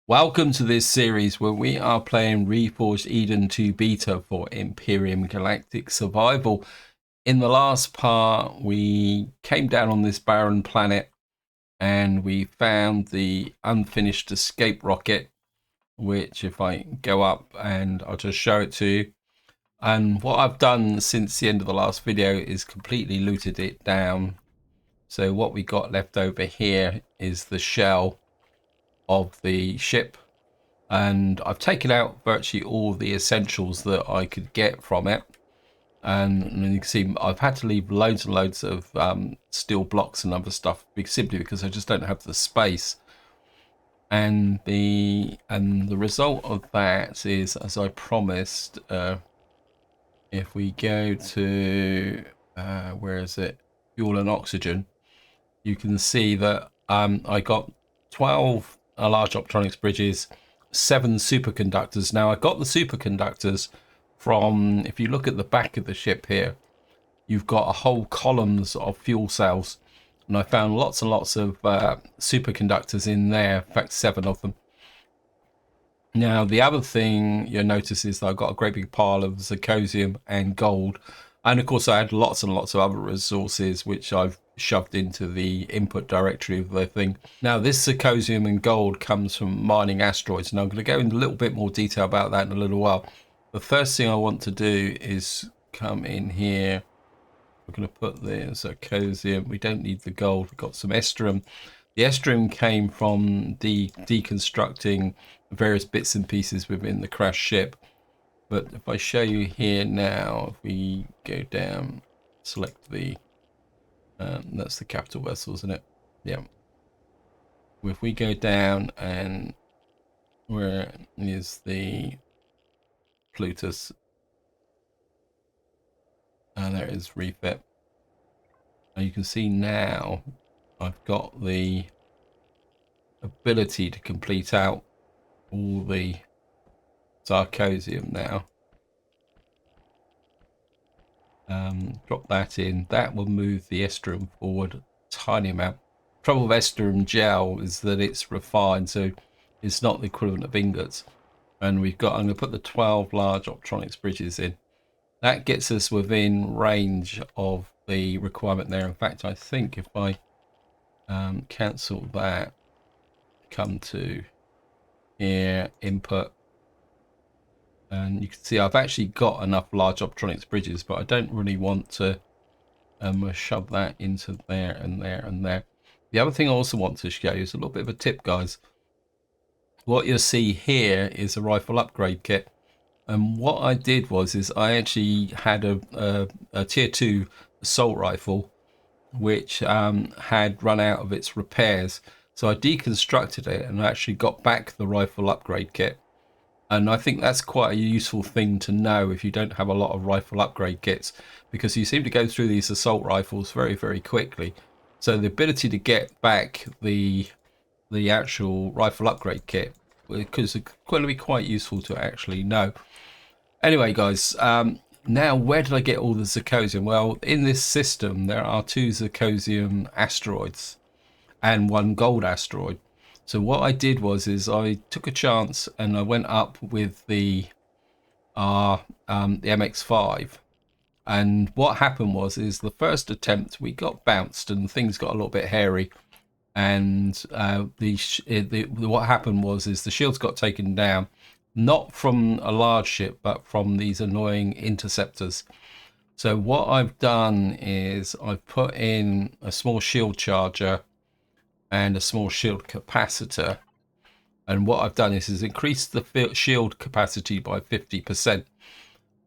Welcome to this series where we are playing Reforged Eden 2 beta for Empyrion Galactic Survival. In the last part, we came down on this barren planet and we found the unfinished escape rocket, which if I go up and I'll just show it to you. And what I've done since the end of the last video is completely looted it down. So what we got left over here is the shell of the ship. And I've taken out virtually all the essentials that I could get from it. And you can see I've had to leave loads and loads of steel blocks and other stuff simply because I just don't have the space. And the result of that is, as I promised, if we go to where is it, fuel and oxygen, you can see that I got 12 large optronics bridges, 7 superconductors. Now I got the superconductors from, if you look at the back of the ship here, you've got a whole columns of fuel cells, and I found lots and lots of superconductors in there, in fact 7 of them. Now the other thing you'll notice is that I've got a great big pile of Zacosium and gold, and of course I had lots and lots of other resources which I've shoved into the input directory of the thing. Now this Zacosium and gold comes from mining asteroids, and I'm going to go into a little bit more detail about that in a little while. The first thing I want to do is come in here. We're going to put the Zacosium. We don't need the gold. We've got some Eresterium. The Eresterium came from deconstructing various bits and pieces within the crashed ship. But if I show you here now, if we go down, select the that's the capital vessel, isn't it? Yeah. If we go down, and where is the Plutus? And there it is, refit. And you can see now I've got the ability to complete out all the Zacosium now. Drop that in. That will move the Eresterium forward a tiny amount. Trouble with Eresterium gel is that it's refined, so it's not the equivalent of ingots. And we've got, I'm going to put the 12 large optronics bridges in. That gets us within range of the requirement there. In fact, I think if I cancel that, come to here, input, and you can see I've actually got enough large optronics bridges, but I don't really want to shove that into there and there and there. The other thing I also want to show you is a little bit of a tip, guys. What you'll see here is a rifle upgrade kit. And what I did was I actually had a tier 2 assault rifle which had run out of its repairs. So I deconstructed it and actually got back the rifle upgrade kit. And I think that's quite a useful thing to know if you don't have a lot of rifle upgrade kits, because you seem to go through these assault rifles very, very quickly. So the ability to get back the actual rifle upgrade kit is going to be quite useful to actually know. Anyway, guys, now where did I get all the Zacosium? Well, in this system there are 2 Zacosium asteroids and 1 gold asteroid. So what I did was I took a chance and I went up with the MX5, and what happened was the first attempt we got bounced and things got a little bit hairy, and what happened was the shields got taken down, not from a large ship but from these annoying interceptors. So what I've done is I've put in a small shield charger and a small shield capacitor, and what I've done is increased the shield capacity by 50%.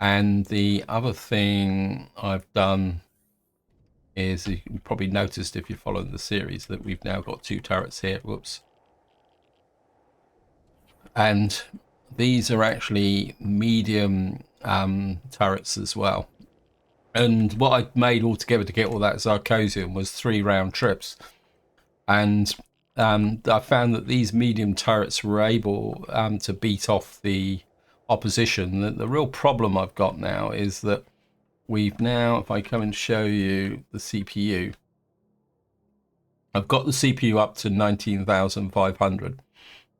And the other thing I've done is, you probably noticed if you're following the series, that we've now got 2 turrets here. Whoops. And these are actually medium turrets as well. And what I made altogether to get all that Zacosium was 3 round trips. And I found that these medium turrets were able to beat off the opposition. The real problem I've got now is that we've now, if I come and show you the CPU, I've got the CPU up to 19,500.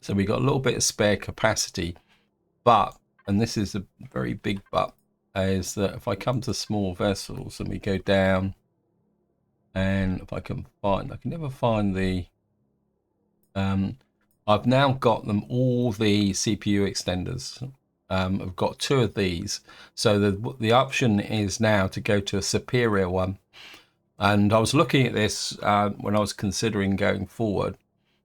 So we got a little bit of spare capacity, but, and this is a very big but, is that if I come to small vessels and we go down, and if I can never find the, I've now got them all the CPU extenders. I've got 2 of these, so the option is now to go to a superior one. And I was looking at this when I was considering going forward,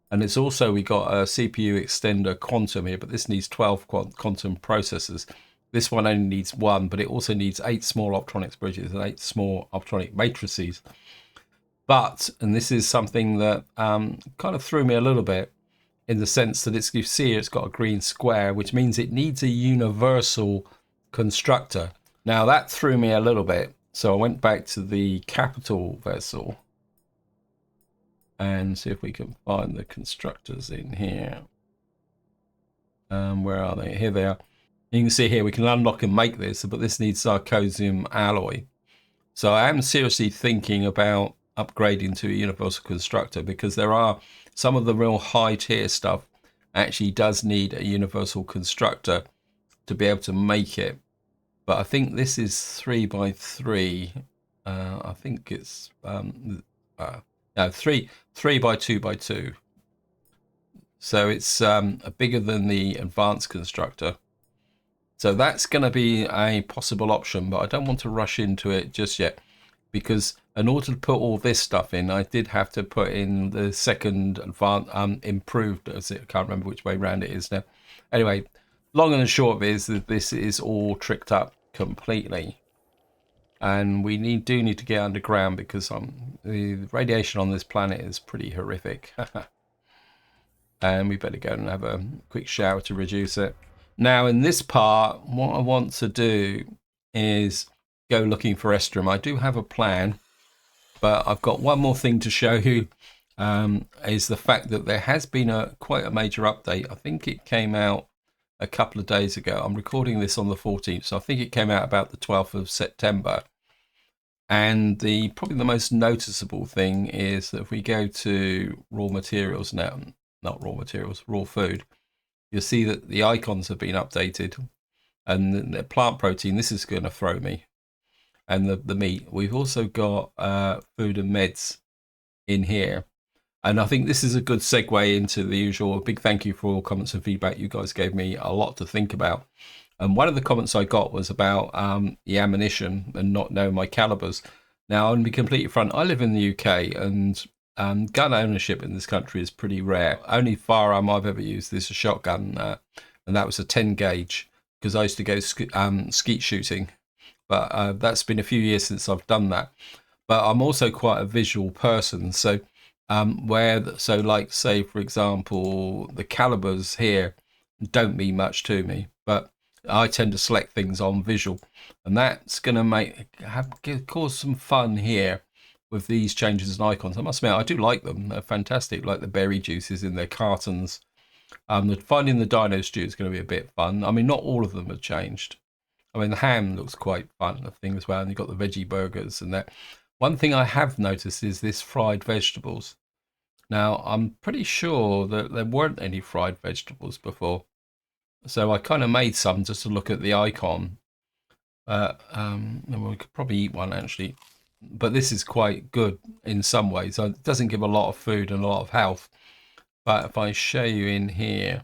and it's also, we got a CPU extender quantum here, but this needs 12 quantum processors. This one only needs 1, but it also needs 8 small optronics bridges and 8 small optronic matrices. But, and this is something that kind of threw me a little bit, in the sense that you see it's got a green square, which means it needs a universal constructor. Now that threw me a little bit, so I went back to the capital vessel and see if we can find the constructors in here. Where are they? Here they are. You can see here we can unlock and make this, but this needs Zacosium alloy. So I am seriously thinking about upgrading to a universal constructor, because there are some of the real high tier stuff actually does need a universal constructor to be able to make it. But I think this is 3x3. I think it's no, 3 by 2x2. So it's bigger than the advanced constructor. So that's going to be a possible option, but I don't want to rush into it just yet, because in order to put all this stuff in, I did have to put in the second advanced, improved, I can't remember which way around it is now. Anyway, long and the short of it is that this is all tricked up completely, and we do need to get underground, because the radiation on this planet is pretty horrific. And we better go and have a quick shower to reduce it. Now in this part, what I want to do is go looking for Eresterium. I do have a plan, but I've got one more thing to show you, is the fact that there has been quite a major update. I think it came out a couple of days ago. I'm recording this on the 14th, so I think it came out about the 12th of September. And probably the most noticeable thing is that if we go to raw materials now, not raw materials, raw food, you'll see that the icons have been updated, and the plant protein, this is going to throw me, and the meat. We've also got food and meds in here, and I think this is a good segue into the usual. Big thank you for all comments and feedback. You guys gave me a lot to think about, and one of the comments I got was about the ammunition and not knowing my calibers. Now, I'm going to be completely front. I live in the UK, and gun ownership in this country is pretty rare. Only firearm I've ever used is a shotgun, and that was a 10 gauge, because I used to go skeet shooting. But that's been a few years since I've done that. But I'm also quite a visual person, so like, say for example, the calibers here don't mean much to me, but I tend to select things on visual, and that's going to cause some fun here with these changes and icons. I must admit, I do like them. They're fantastic, like the berry juices in their cartons. Finding the dino stew is going to be a bit fun. I mean, not all of them have changed. I mean, the ham looks quite fun, I think, as well, and you've got the veggie burgers and that. One thing I have noticed is this fried vegetables. Now, I'm pretty sure that there weren't any fried vegetables before, so I kind of made some just to look at the icon. We could probably eat one, actually. But this is quite good in some ways. It doesn't give a lot of food and a lot of health. But if I show you in here,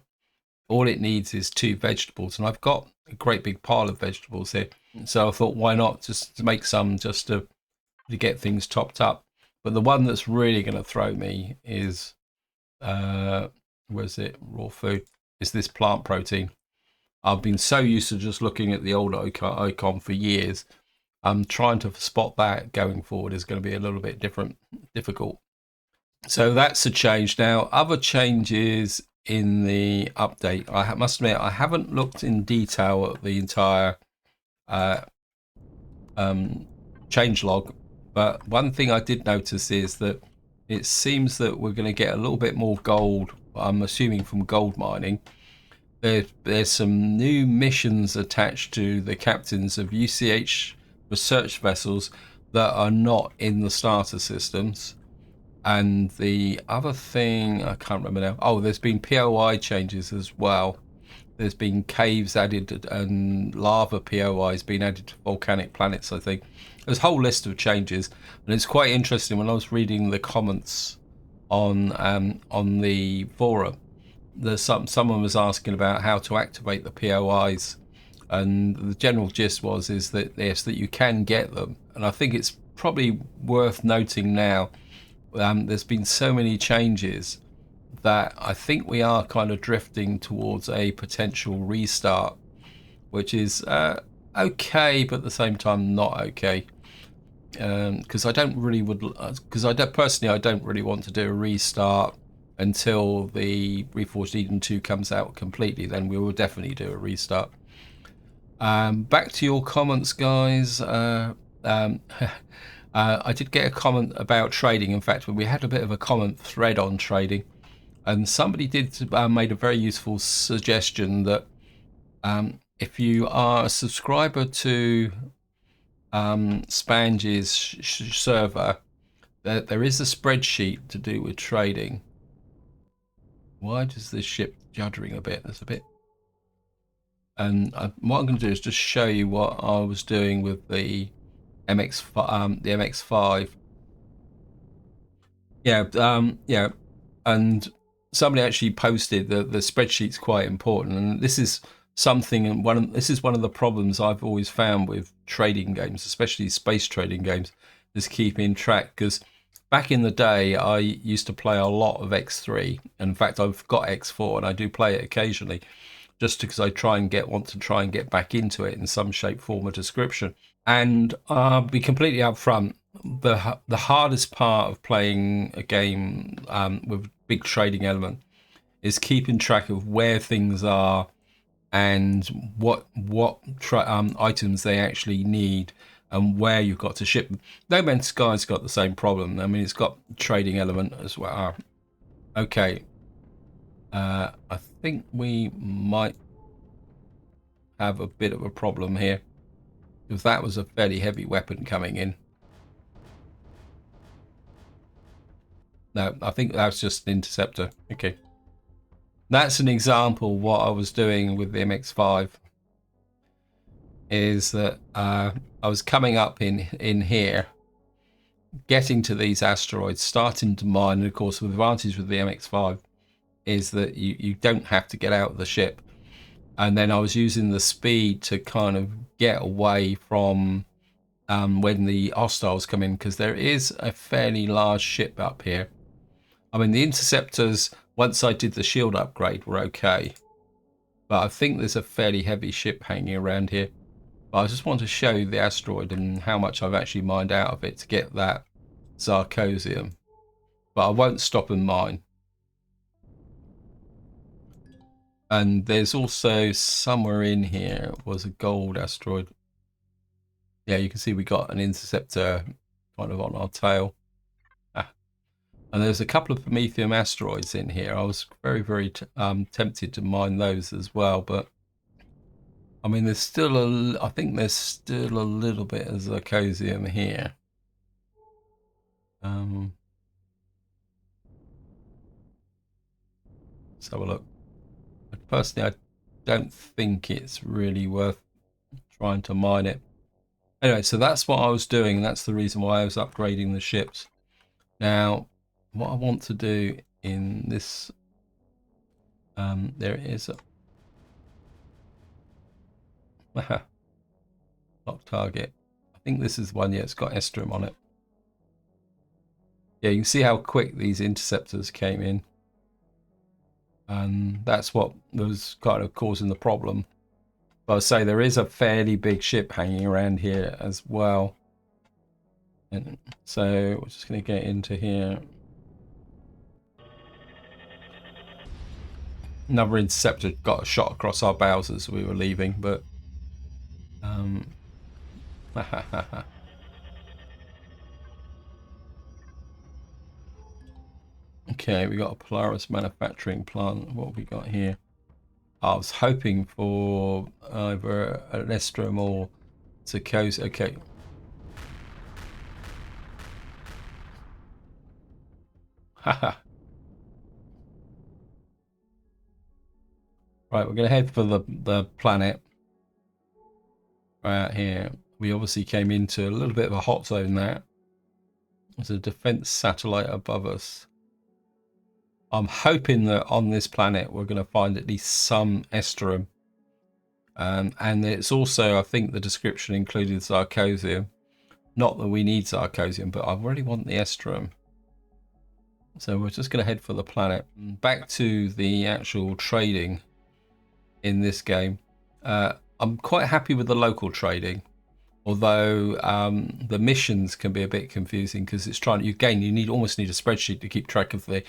all it needs is 2 vegetables. And I've got a great big pile of vegetables here. So I thought, why not just to make some, just to get things topped up. But the one that's really going to throw me is, where's it? Raw food. Is this plant protein. I've been so used to just looking at the old icon for years. I'm trying to spot that going forward is going to be a little bit difficult. So that's a change. Now, other changes in the update. I must admit, I haven't looked in detail at the entire change log, but one thing I did notice is that it seems that we're going to get a little bit more gold. I'm assuming from gold mining. There's some new missions attached to the captains of UCH research vessels that are not in the starter systems, And the other thing, I can't remember now. Oh, there's been POI changes as well. There's been caves added and lava POIs being added to volcanic planets, I think. There's a whole list of changes. And it's quite interesting when I was reading the comments on the forum. Someone was asking about how to activate the POIs, and the general gist is that yes, that you can get them. And I think it's probably worth noting now, there's been so many changes that I think we are kind of drifting towards a potential restart, which is okay, but at the same time not okay. Because I don't personally want to do a restart until the Reforged Eden 2 comes out completely. Then we will definitely do a restart. Back to your comments, guys. I did get a comment about trading. In fact, we had a bit of a comment thread on trading, and somebody did made a very useful suggestion that if you are a subscriber to Spange's server, there is a spreadsheet to do with trading. Why does this ship juddering a bit? There's a bit. And what I'm going to do is just show you what I was doing with the MX5. Yeah, and somebody actually posted that the spreadsheet's quite important, and this is something, and this is one of the problems I've always found with trading games, especially space trading games, is keeping track. Because back in the day, I used to play a lot of X3. In fact, I've got X4, and I do play it occasionally, just because I want to try and get back into it in some shape, form, or description. And I'll be completely upfront. The hardest part of playing a game with big trading element is keeping track of where things are and what items they actually need and where you've got to ship them. No Man's Sky's got the same problem. I mean, it's got trading element as well. Okay, I think we might have a bit of a problem here, because that was a fairly heavy weapon coming in. No, I think that's just an interceptor. Okay. That's an example. What I was doing with the MX5 is that I was coming up in here, getting to these asteroids, starting to mine. And of course, the advantage with the MX5 is that you don't have to get out of the ship. And then I was using the speed to kind of get away from when the hostiles come in, because there is a fairly large ship up here. I mean, the interceptors, once I did the shield upgrade, were okay. But I think there's a fairly heavy ship hanging around here. But I just want to show you the asteroid and how much I've actually mined out of it to get that Zacosium. But I won't stop and mine. And there's also somewhere in here was a gold asteroid. Yeah, you can see we got an interceptor kind of on our tail. And there's a couple of Prometheum asteroids in here. I was very tempted to mine those as well, but I mean, I think there's still a little bit of Zacosium here. Let's have a look. Personally, I don't think it's really worth trying to mine it. Anyway, so that's what I was doing, and that's the reason why I was upgrading the ships. Now, what I want to do in this, there it is. Lock target. I think this is one. Yeah, it's got Eresterium on it. Yeah, you can see how quick these interceptors came in, and that's what was kind of causing the problem. But I say there is a fairly big ship hanging around here as well. And so we're just going to get into here. Another interceptor got a shot across our bows as we were leaving, but okay, we got a Polaris manufacturing plant. What have we got here? I was hoping for either an Eresterium or Zacosium. Okay. Right, we're going to head for the planet right out here. We obviously came into a little bit of a hot zone there. There's a defense satellite above us. I'm hoping that on this planet we're going to find at least some Eresterium. And it's also, I think the description included Zacosium. Not that we need Zacosium, but I really want the Eresterium. So we're just going to head for the planet. Back to the actual trading in this game. I'm quite happy with the local trading, although the missions can be a bit confusing because it's trying. You almost need a spreadsheet to keep track of the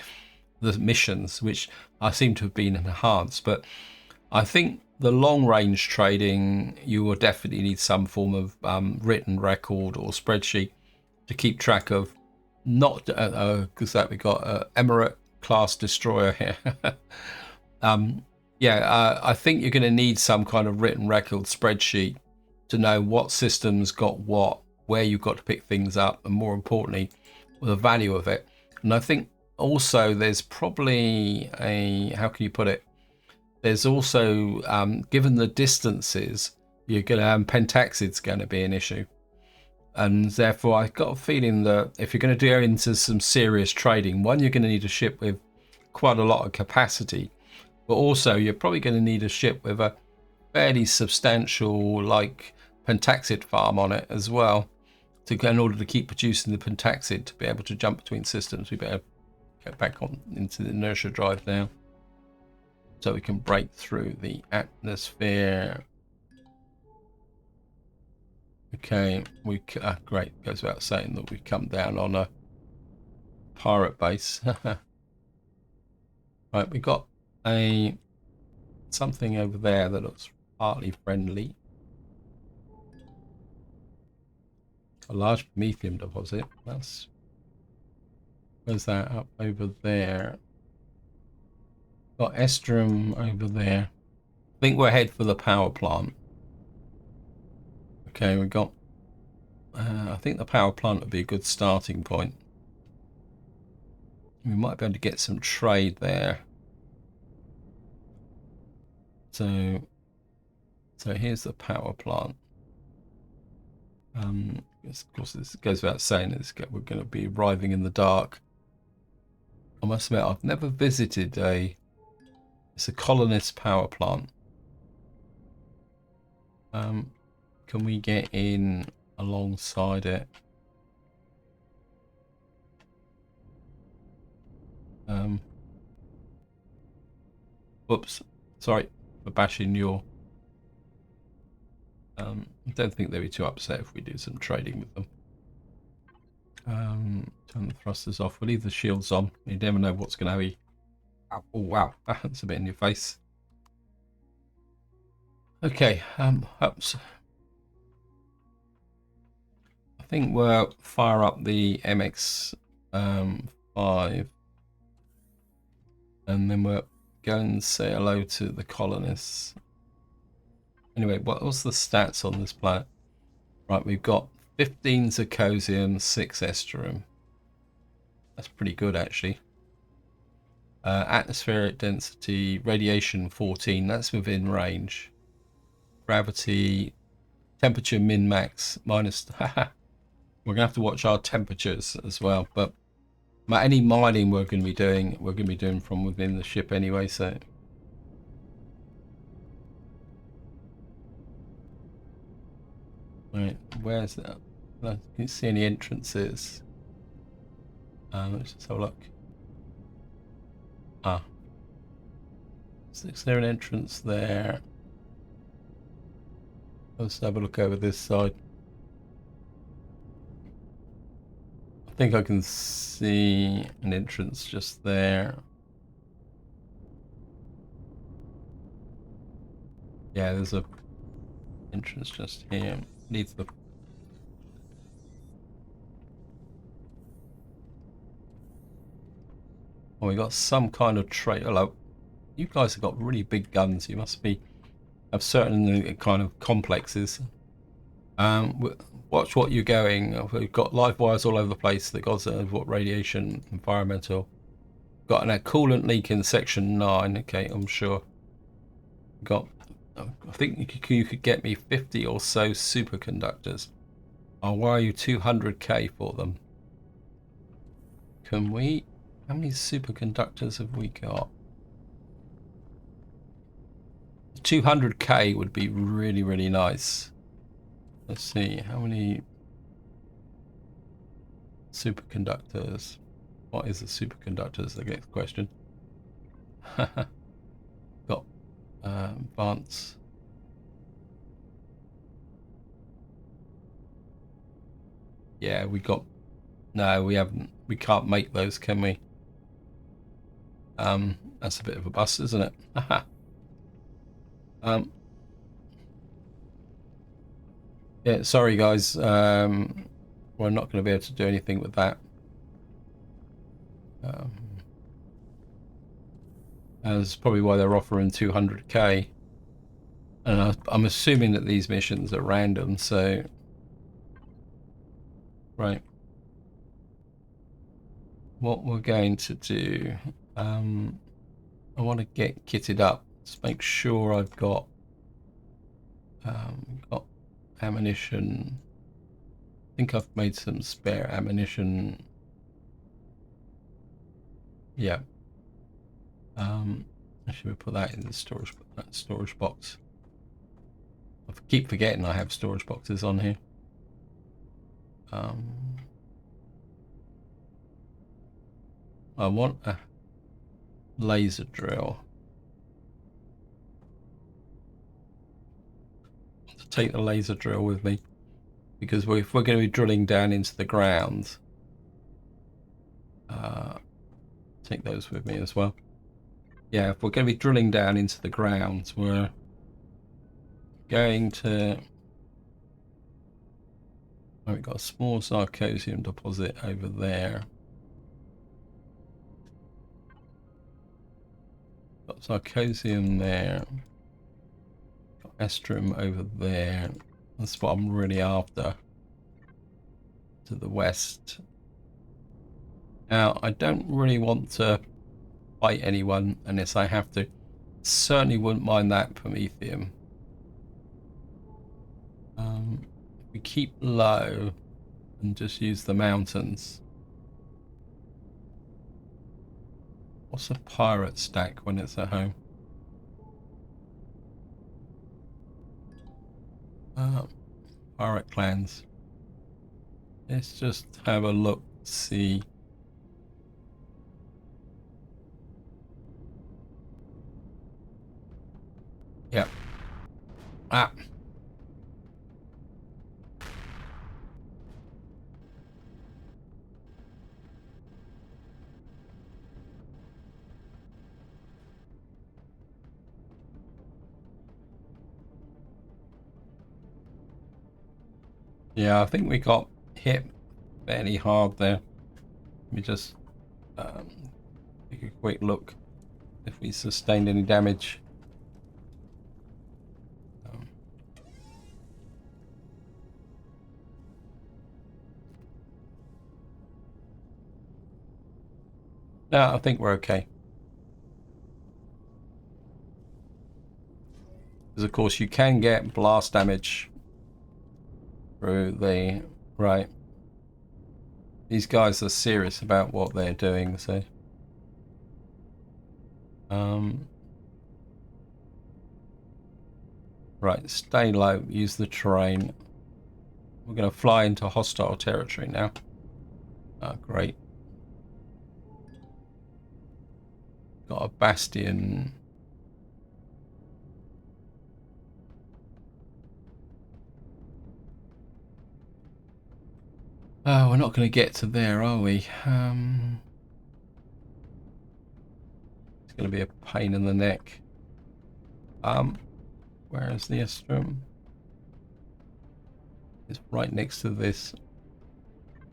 missions, which I seem to have been enhanced. But I think the long range trading, you will definitely need some form of written record or spreadsheet to keep track of. Not because that we got Emirate class destroyer here. I think you're going to need some kind of written record spreadsheet to know what systems got what, where you've got to pick things up, and more importantly, the value of it. And I think also there's probably how can you put it? There's also, given the distances, you're going to have pentaxid's going to be an issue. And therefore, I've got a feeling that if you're going to go into some serious trading, one, you're going to need a ship with quite a lot of capacity. But also, you're probably going to need a ship with a fairly substantial, like, pentaxid farm on it as well, in order to keep producing the pentaxid to be able to jump between systems. We better get back on into the inertia drive now, so we can break through the atmosphere. Okay, great. Goes without saying that we come down on a pirate base. Right, we got something over there that looks partly friendly. A large promethium deposit. Where's that? Up over there. Got Eresterium over there. I think we're head for the power plant. Okay, we got. I think the power plant would be a good starting point. We might be able to get some trade there. So here's the power plant. Of course, this goes without saying. We're going to be arriving in the dark. I must admit, I've never visited it's a colonist power plant. Can we get in alongside it? Whoops, sorry for bashing your. I don't think they'd be too upset if we do some trading with them. Turn the thrusters off. We'll leave the shields on. You never know what's going to be. Oh wow, that's a bit in your face. Okay, oops. I think we'll fire up the MX5, and then we'll go and say hello to the colonists. Anyway, what's the stats on this planet? Right, we've got 15 Zacosium, 6 Eresterium. That's pretty good, actually. Atmospheric density, radiation 14. That's within range. Gravity, temperature min-max minus. We're gonna have to watch our temperatures as well. But any mining we're gonna be doing from within the ship anyway. So. Right, where's that? I can't see any entrances. Let's just have a look. Is there an entrance there? Let's have a look over this side. I think I can see an entrance just there. Yeah, there's a entrance just here. Needs the. Oh, we got some kind of trade. Hello, you guys have got really big guns. You must have certain kind of complexes. Watch what you're going. We've got live wires all over the place. The gods of what radiation, environmental. Got a coolant leak in section 9. Okay, I'm sure. Got. I think you could get me 50 or so superconductors. I'll wire you 200k for them. Can we? How many superconductors have we got? 200k would be really, really nice. Let's see, how many superconductors? What is a superconductor is the next question. Got advance. Yeah, we got. No, we haven't. We can't make those, can we? That's a bit of a bust, isn't it? Yeah, sorry guys. We're not going to be able to do anything with that. That's probably why they're offering 200k. And I'm assuming that these missions are random, so... Right. What we're going to do... I want to get kitted up. Let's make sure I've got ammunition. I think I've made some spare ammunition. Yeah. Should we put that in the storage box? I keep forgetting I have storage boxes on here. I want a laser drill. To take the laser drill with me, because if we're going to be drilling down into the ground, take those with me as well. Yeah, if we're going to be drilling down into the ground, we're going to... Oh, we've got a small Zacosium deposit over there. Got Zacosium there. Got Eresterium over there. That's what I'm really after. To the west. Now, I don't really want to fight anyone unless I have to. Certainly wouldn't mind that Promethium. If we keep low and just use the mountains. What's a pirate stack when it's at home? Pirate clans. Let's just have a look, see. Yep. Ah. Yeah, I think we got hit fairly hard there. Let me just take a quick look if we sustained any damage. No, I think we're okay. Because of course you can get blast damage through the... Right. These guys are serious about what they're doing, so... Right, stay low, use the terrain. We're going to fly into hostile territory now. Great. Got a bastion. Oh, we're not going to get to there, are we? It's going to be a pain in the neck. Where is the Eresterium? It's right next to this.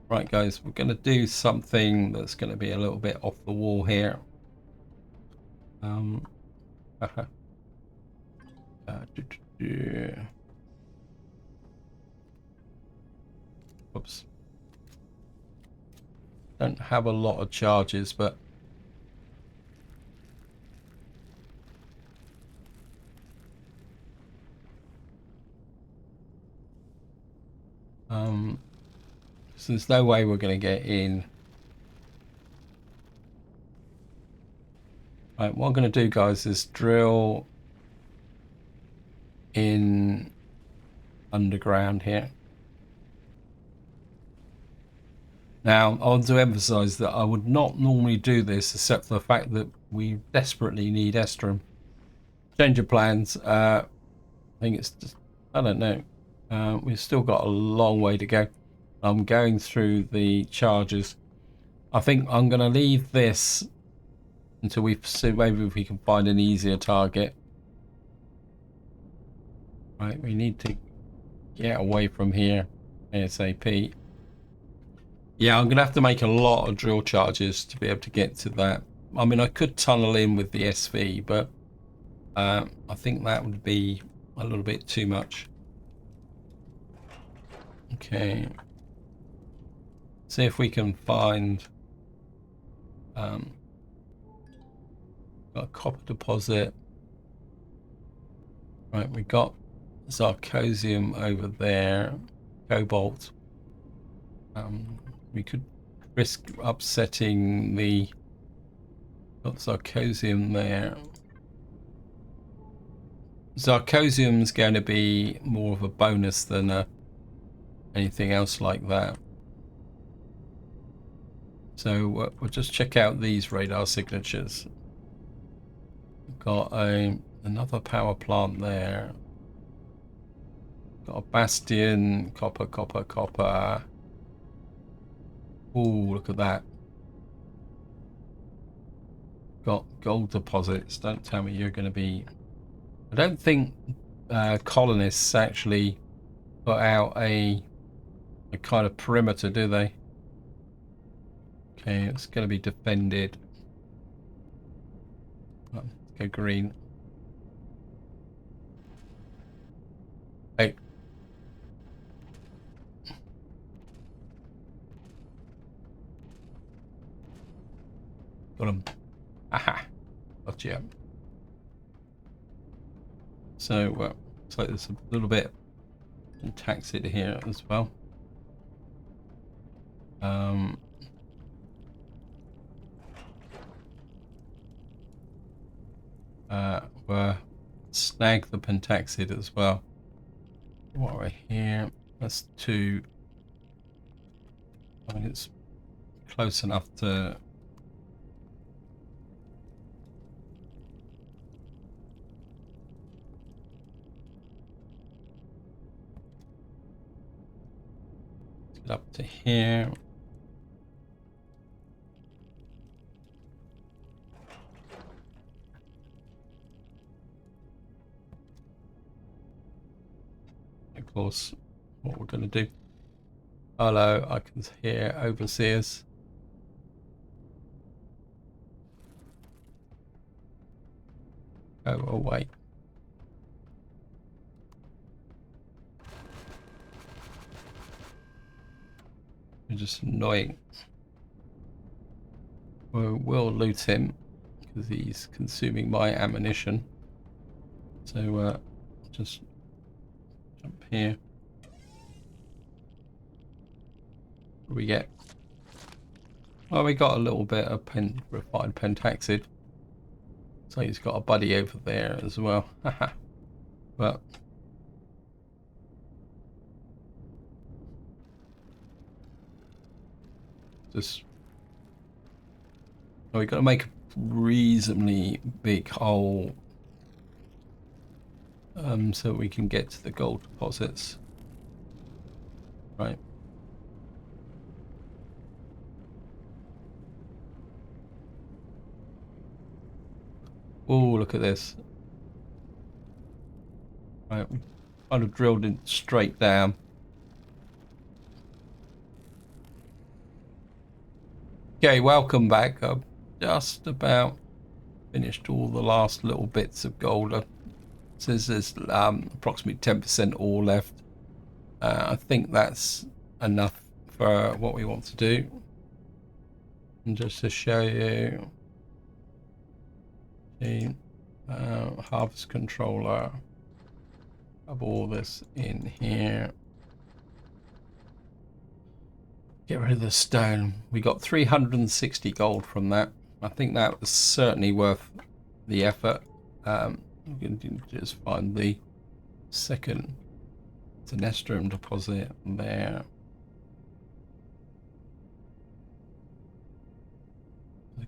Right, guys, we're going to do something that's going to be a little bit off the wall here. Oops. Don't have a lot of charges, but So there's no way we're going to get in. Right, what I'm going to do, guys, is drill in underground here. Now, I want to emphasize that I would not normally do this, except for the fact that we desperately need Eresterium. Change of plans. I think it's just, I don't know. We've still got a long way to go. I'm going through the charges. I think I'm going to leave this until we see maybe if we can find an easier target. Right, we need to get away from here ASAP. Yeah, I'm going to have to make a lot of drill charges to be able to get to that. I mean, I could tunnel in with the SV, but I think that would be a little bit too much. Okay. See if we can find got a copper deposit. Right, we got Zacosium over there, cobalt. We could risk upsetting the got Zacosium there. Zacosium's going to be more of a bonus than anything else like that. So we'll just check out these radar signatures. We've got another power plant there. Got a bastion, copper, copper, copper. Ooh, look at that. Got gold deposits. Don't tell me you're going to be... I don't think colonists actually put out a kind of perimeter, do they? Okay, it's going to be defended. Let's go green. Hey. Got him. Aha. Gotcha. So, so there's a little bit of taxid here as well. We'll snag the pentaxid as well. While we're here, that's 2. I mean, it's close enough to... Let's get up to here. Of course, what we're going to do. Hello, I can hear overseers. Go away. You're just annoying. We'll loot him because he's consuming my ammunition. So just jump here. What do we get? Well, we got a little bit of refined pentaxid. So he's got a buddy over there as well. But just we got to make a reasonably big hole so we can get to the gold deposits. Right. Oh, look at this. Right, we kind of drilled it straight down. Okay, welcome back. I've just about finished all the last little bits of gold. It says there's approximately 10% ore left. I think that's enough for what we want to do. And just to show you the harvest controller, have all this in here. Get rid of the stone. We got 360 gold from that. I think that was certainly worth the effort. We can just find the second Eresterium deposit there.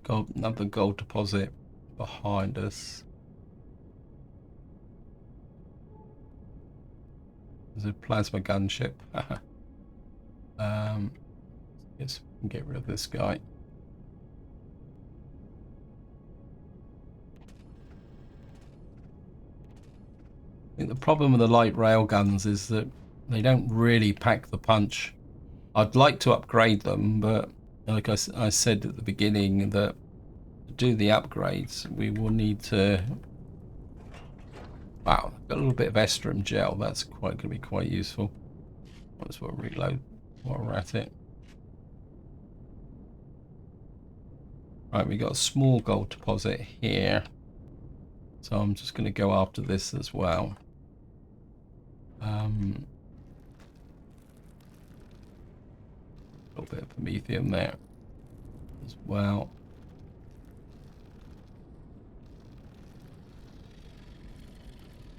Another gold deposit behind us. There's a plasma gunship. Yes, we can get rid of this guy. I think the problem with the light rail guns is that they don't really pack the punch. I'd like to upgrade them, but like I said at the beginning, that to do the upgrades, we will need to... Wow, got a little bit of Eresterium gel. That's going to be quite useful. Might as well reload while we're at it. Right, we got a small gold deposit here. So I'm just going to go after this as well. A little bit of Promethium there as well.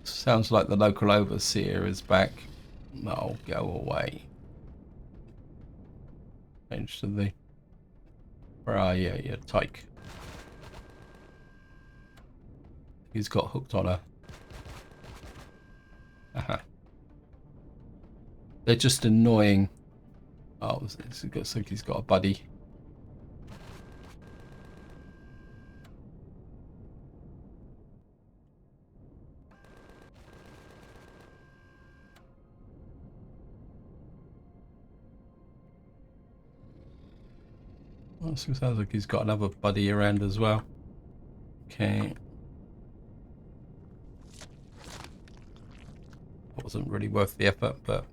Sounds like the local overseer is back. No, go away. Change to the... Where are you? You're Tyke. He's got hooked on her. They're just annoying. Oh, it looks like he's got a buddy. Oh, so it sounds like he's got another buddy around as well. Okay. Wasn't really worth the effort, but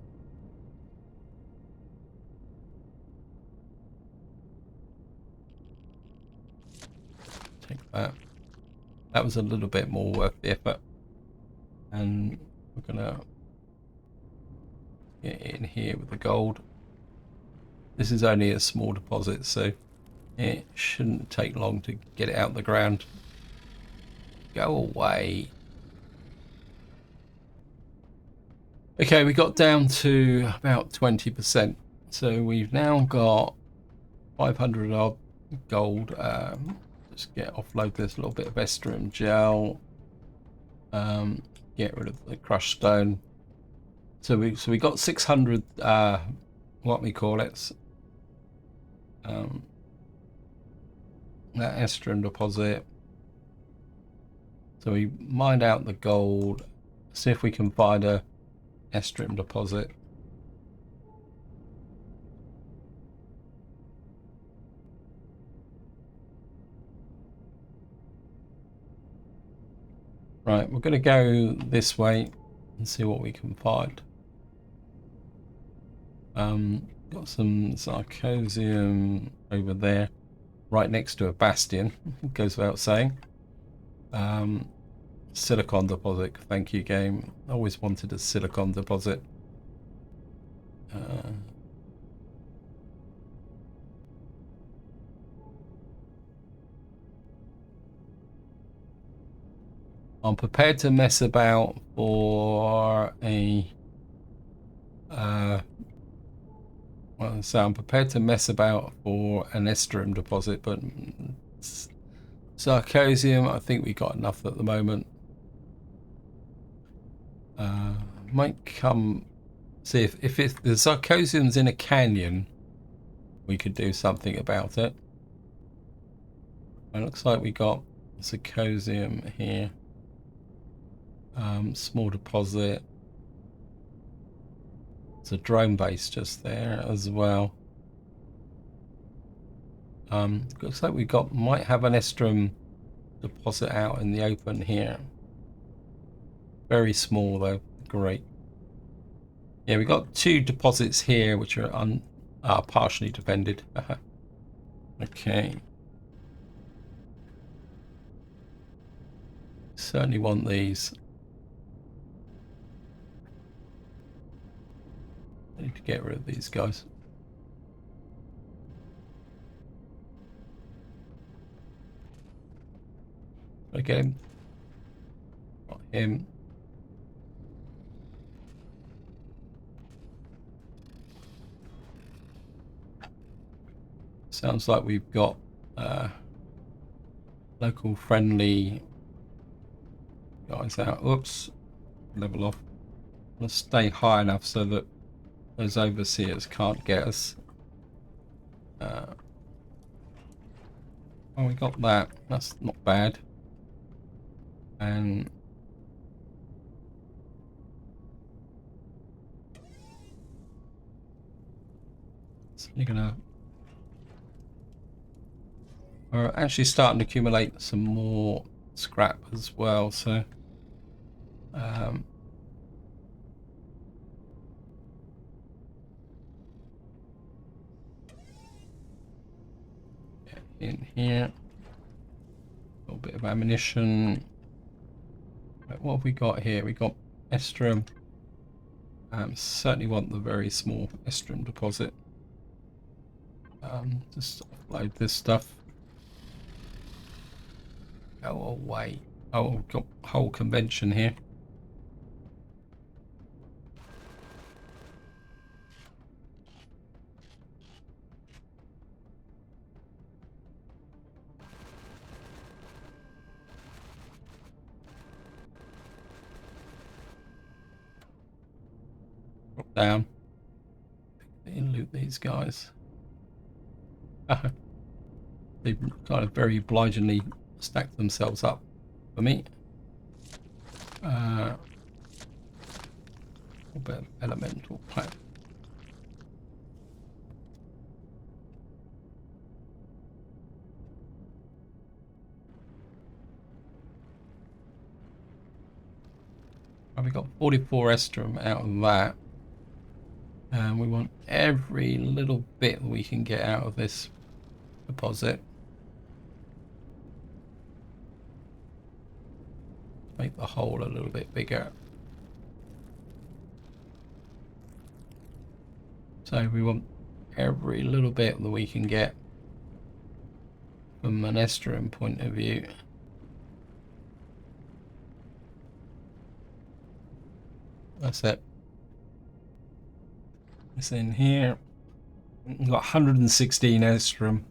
take that. That was a little bit more worth the effort. And we're gonna get in here with the gold. This is only a small deposit, so it shouldn't take long to get it out of the ground. Go away. Okay, we got down to about 20%. So we've now got 500 odd gold. Just offload this little bit of Eresterium gel. Get rid of the crushed stone. So we got 600 what we call it. That Eresterium deposit. So we mined out the gold. See if we can find a Eresterium deposit. Right, we're going to go this way and see what we can find. Got some Zacosium over there, right next to a bastion. Goes without saying. Silicon deposit, thank you game. Always wanted a silicon deposit. I'm prepared to mess about for a so I'm prepared to mess about for an Eresterium deposit, but Zacosium, I think we got enough at the moment. Might come see if the Zacosium's in a canyon, we could do something about it. It looks like we got Zacosium here. Small deposit. There's a drone base just there as well. Looks like we might have an Eresterium deposit out in the open here. Very small though. Great. Yeah, we got two deposits here which are partially defended. Okay. Certainly want these. I need to get rid of these guys. Again, not him. Sounds like we've got local friendly guys out. Oops, level off. Let's stay high enough so that those overseers can't get us. Oh, we got that. That's not bad. And so you're gonna. We're actually starting to accumulate some more scrap as well. So. In here, a little bit of ammunition. Right, what have we got here? We got Eresterium. Certainly want the very small Eresterium deposit. Just offload this stuff. Go away. Oh, we've got a whole convention here. Drop down. And loot these guys. They kind of very obligingly stacked themselves up for me. A bit of elemental plant. We got 44 Eresterium out of that. And we want every little bit we can get out of this deposit. Make the hole a little bit bigger. So we want every little bit that we can get from an Eresterium point of view. That's it. It's in here. We've got 116 Eresterium.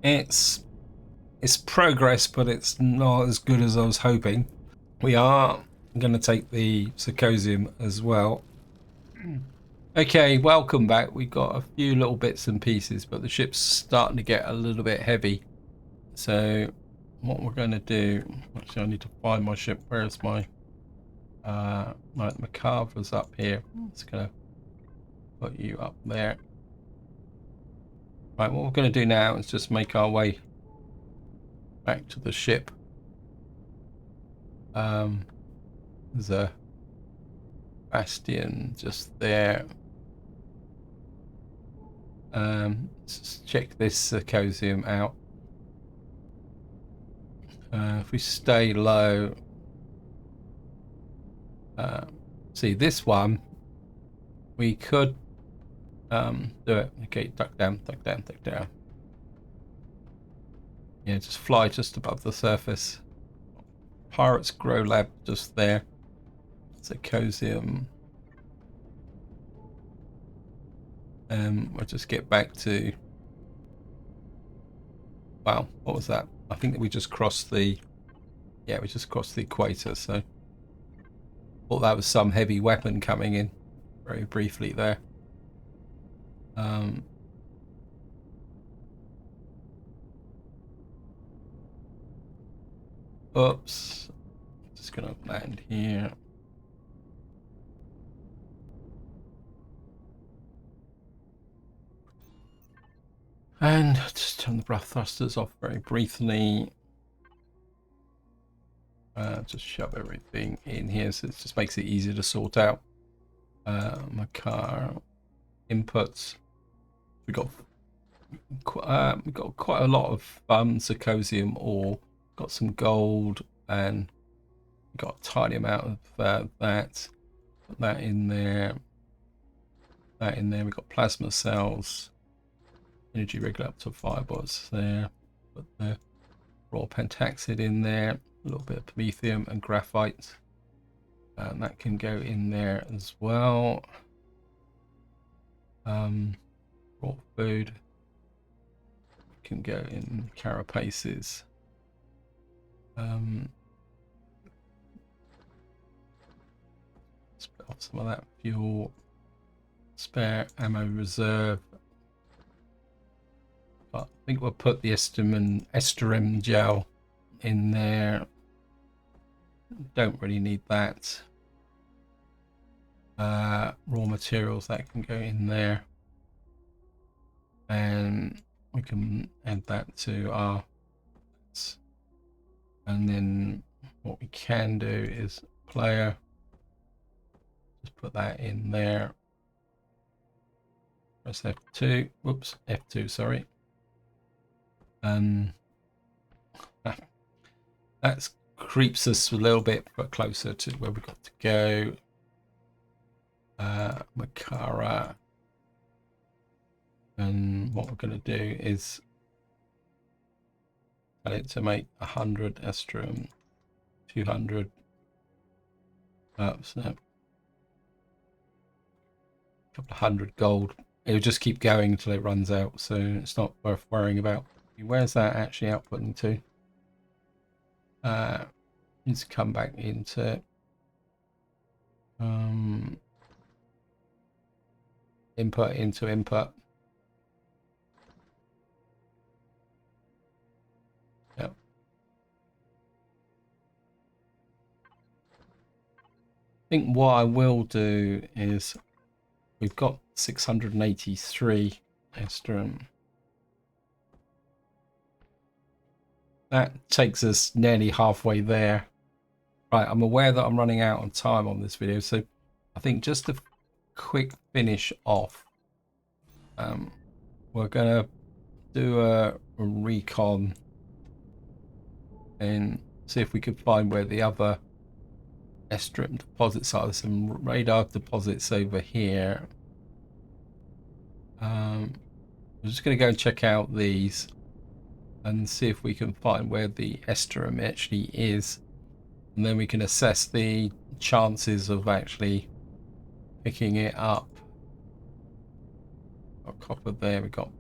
It's progress, but it's not as good as I was hoping. We are going to take the Zacosium as well. Okay, welcome back. We've got a few little bits and pieces, but the ship's starting to get a little bit heavy. So what we're going to do, actually I need to find my ship. Where's my Macabra's up here. It's going to put you up there. Right, what we're going to do now is just make our way back to the ship. There's a bastion just there. Let's check this Zacosium out. If we stay low, see this one, we could do it. Okay, duck down, duck down, duck down. Yeah, just fly just above the surface. Pirates Grow Lab just there. Zacosium. We'll just get back to. Wow, what was that? I think that we just crossed the. Yeah, we just crossed the equator. So, thought that was some heavy weapon coming in. Very briefly there. Oops. Just gonna land here. And just turn the breath thrusters off very briefly. Just shove everything in here so it just makes it easier to sort out. My car inputs. We got quite a lot of Zacosium ore. Got some gold and got a tiny amount of that. Put that in there. That in there. We got plasma cells. Energy regulator up to fireballs there. Put there. raw pentaxid in there, a little bit of promethium and graphite. And that can go in there as well. Raw food can go in carapaces. Split off some of that fuel. Spare ammo reserve. But I think we'll put the Eresterium gel in there. Don't really need that. Raw materials, that can go in there. And we can add that to our... And then what we can do is player. Just put that in there. Press F2. Whoops, F2, sorry. That creeps us a little bit closer to where we've got to go. Makara. And what we're going to do is add it to make 100 Eresterium, 200. So a couple of hundred gold. It'll just keep going until it runs out, so it's not worth worrying about. Where's that actually outputting to? Needs to come back into input into input. Yep. I think what I will do is we've got 683 Eresterium. That takes us nearly halfway there. Right, I'm aware that I'm running out of time on this video, so I think just a quick finish off, we're gonna do a recon and see if we can find where the other Eresterium deposits are. There's some radar deposits over here. I'm just gonna go and check out these and see if we can find where the Eresterium actually is, and then we can assess the chances of actually picking it up. Got copper there, we've got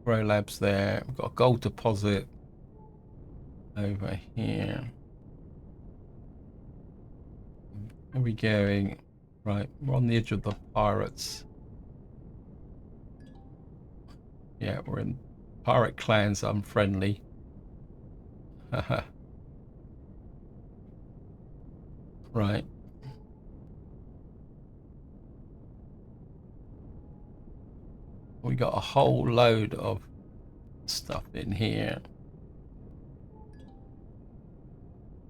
Grow Labs there, we've got a gold deposit over here. Where are we going? Right, we're on the edge of the pirates. Yeah, we're in pirate clans unfriendly. Haha. Right. We got a whole load of stuff in here.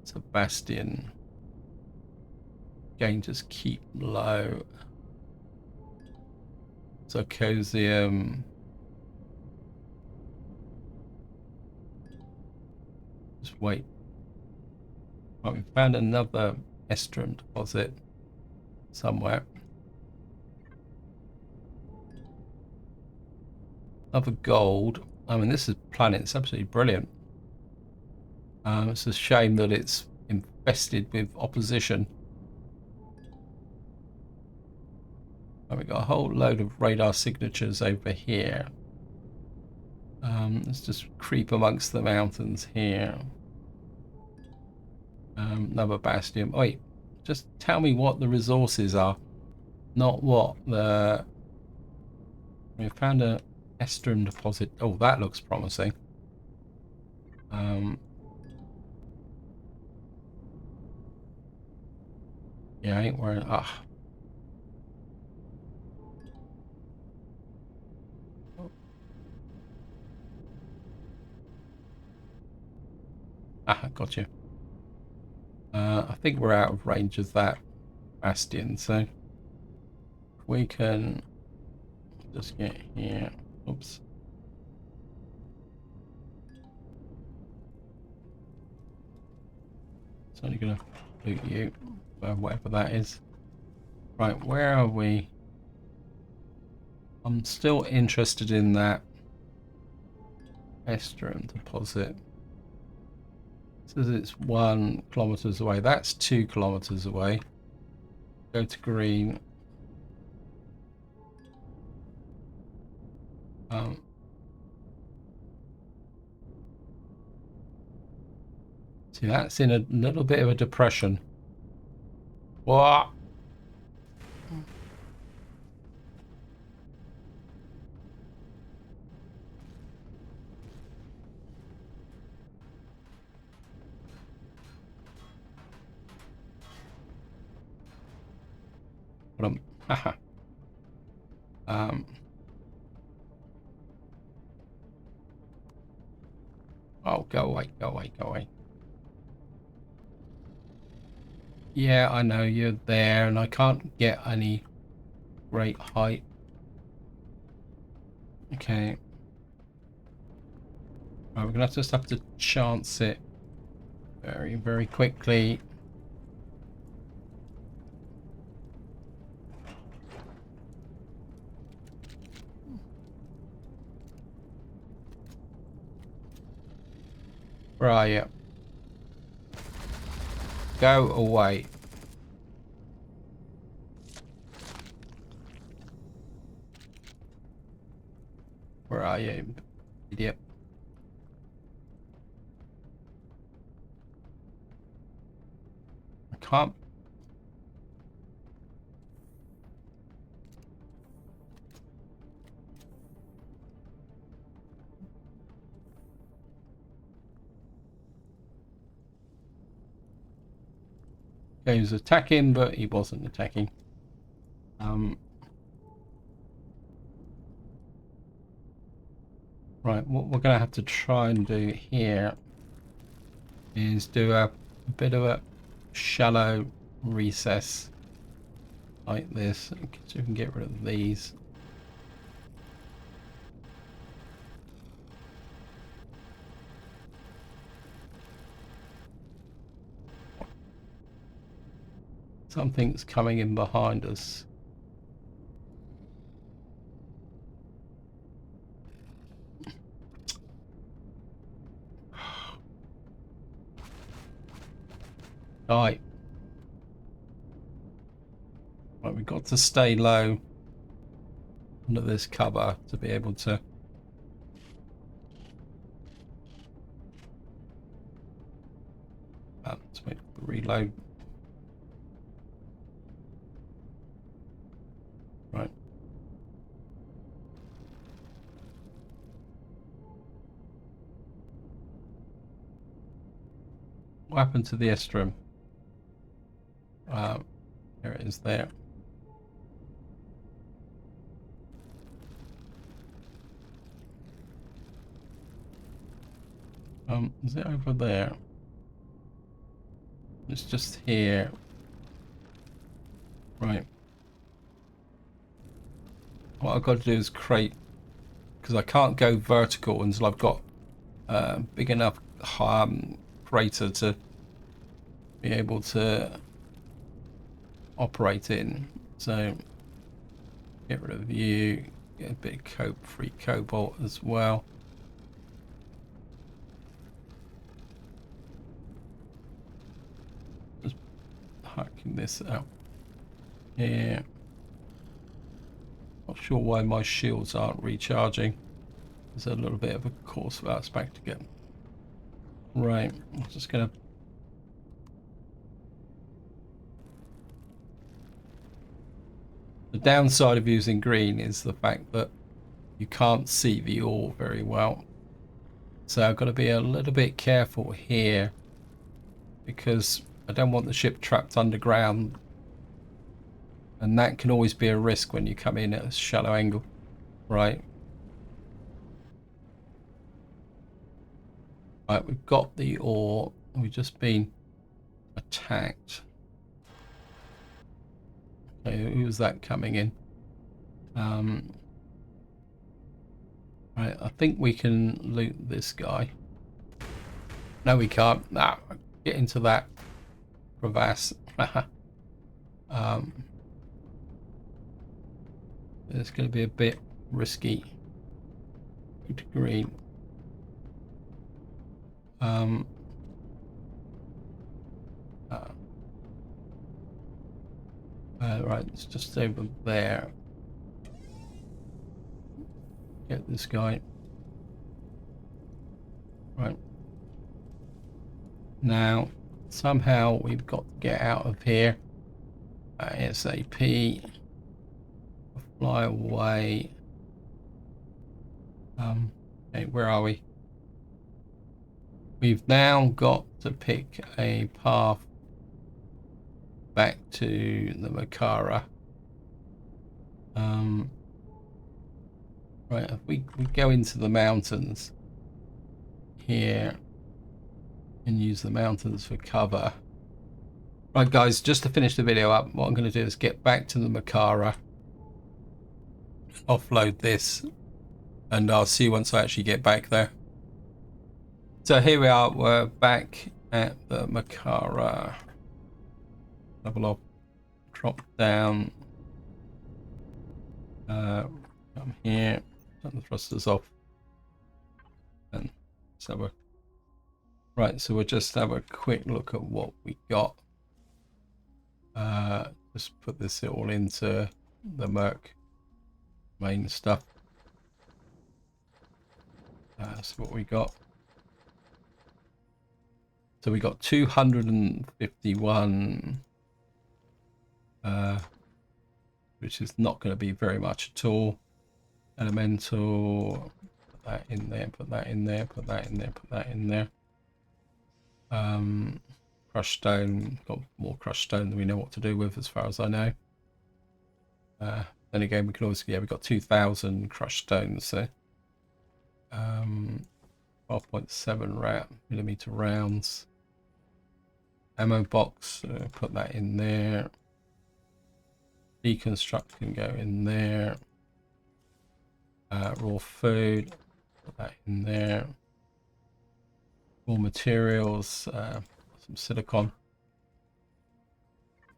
Sebastian. Again, just keep low. Zacosium. Just wait. Right, we found another Eresterium deposit somewhere. Another gold. I mean, this is planet. It's absolutely brilliant. It's a shame that it's infested with opposition. Right, we got a whole load of radar signatures over here. Let's just creep amongst the mountains here. Another bastion. Wait, just tell me what the resources are, not what the... We found a Eresterium deposit. Oh, that looks promising. Yeah, I ain't worried. I got you. I think we're out of range of that bastion, so we can just get here. Oops. It's only gonna loot you, whatever that is. Right, where are we? I'm still interested in that Eresterium deposit. says it's 1 kilometers away. That's 2 kilometers away. Go to green. See, that's in a little bit of a depression. What? Haha. Oh, go away, go away, go away. Yeah, I know you're there, and I can't get any great height. Okay. Right, we're gonna just have to chance it very, very quickly. Where are you? Go away. Where are you, idiot? I can't. He was attacking, but he wasn't attacking. Right, what we're going to have to try and do here is do a bit of a shallow recess like this, so we can get rid of these. Something's coming in behind us. Die. Right, we've got to stay low under this cover to be able to let's wait for the reload. Right. What happened to the Eresterium? There it is there. Is it over there? It's just here. Right. What I've got to do is create, because I can't go vertical until I've got a big enough crater to be able to operate in. So get rid of you, get a bit of free cobalt as well. Just hacking this out here. Not sure why my shields aren't recharging. There's a little bit of a course without us back to get. Right, I'm just gonna the downside of using green is the fact that you can't see the ore very well. So I've got to be a little bit careful here because I don't want the ship trapped underground, and that can always be a risk when you come in at a shallow angle. Right. Right, we've got the ore. We've just been attacked. Okay, who's that coming in? Right, I think we can loot this guy. No, we can't. Nah, get into that crevasse. It's going to be a bit risky. Go to green. Right, it's just over there. Get this guy. Right. Now, somehow we've got to get out of here. ASAP. Fly away. Okay, where are we? We've now got to pick a path back to the Makara. Right, if we go into the mountains here and use the mountains for cover. Right, guys, just to finish the video up, what I'm going to do is get back to the Makara, offload this, and I'll see you once I actually get back there. So here we are, we're back at the Makara. Level up, drop down, come here, turn the thrusters off, and let's have a... Right, so we'll just have a quick look at what we got. Just put this all into the Merc main stuff. That's what we got. So we got 251, which is not going to be very much at all. Elemental, put that in there, put that in there, put that in there, put that in there. Crushed stone, got more crushed stone than we know what to do with, as far as I know. Then again, we can always, yeah, we've got 2,000 crushed stones, so 12.7 millimeter rounds. Ammo box, put that in there. Deconstruct can go in there. Raw food, put that in there. Raw materials, some silicon.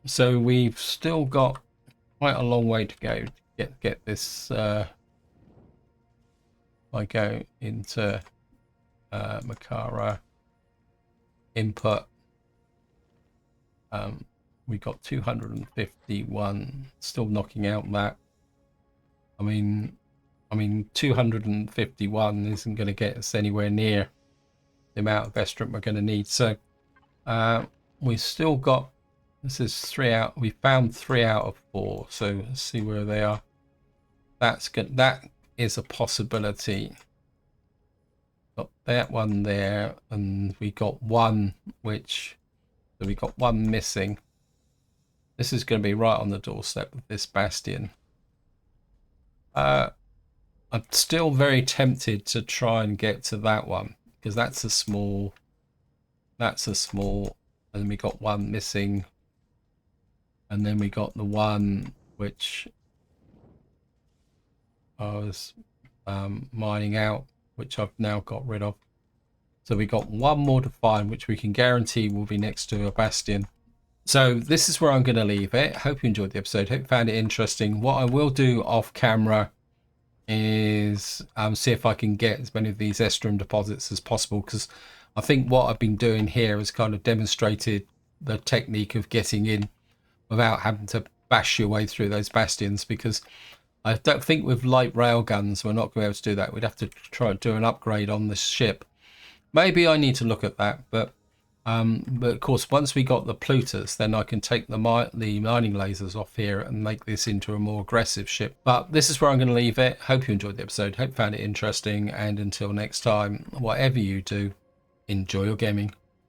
So we've still got quite a long way to go to get this. I go into Makara input. We got 251, still knocking out that. I mean 251 isn't going to get us anywhere near the amount of Eresterium we're going to need. So we still got, this is 3 out, we found 3 out of 4, so let's see where they are. That's good, that is a possibility. Got that one there, and we got one which, so we got one missing. This is going to be right on the doorstep of this bastion. I'm still very tempted to try and get to that one, because that's a small, and then we got one missing, and then we got the one which I was mining out, which I've now got rid of. So we got one more to find, which we can guarantee will be next to a bastion. So this is where I'm going to leave it. Hope you enjoyed the episode. Hope you found it interesting. What I will do off camera is see if I can get as many of these Eresterium deposits as possible, because I think what I've been doing here has kind of demonstrated the technique of getting in without having to bash your way through those bastions, because I don't think with light rail guns we're not going to be able to do that. We'd have to try and do an upgrade on this ship. Maybe I need to look at that, but of course once we got the Plutus, then I can take the mining lasers off here and make this into a more aggressive ship. But this is where I'm going to leave it. Hope you enjoyed the episode, hope you found it interesting, and until next time, whatever you do, enjoy your gaming.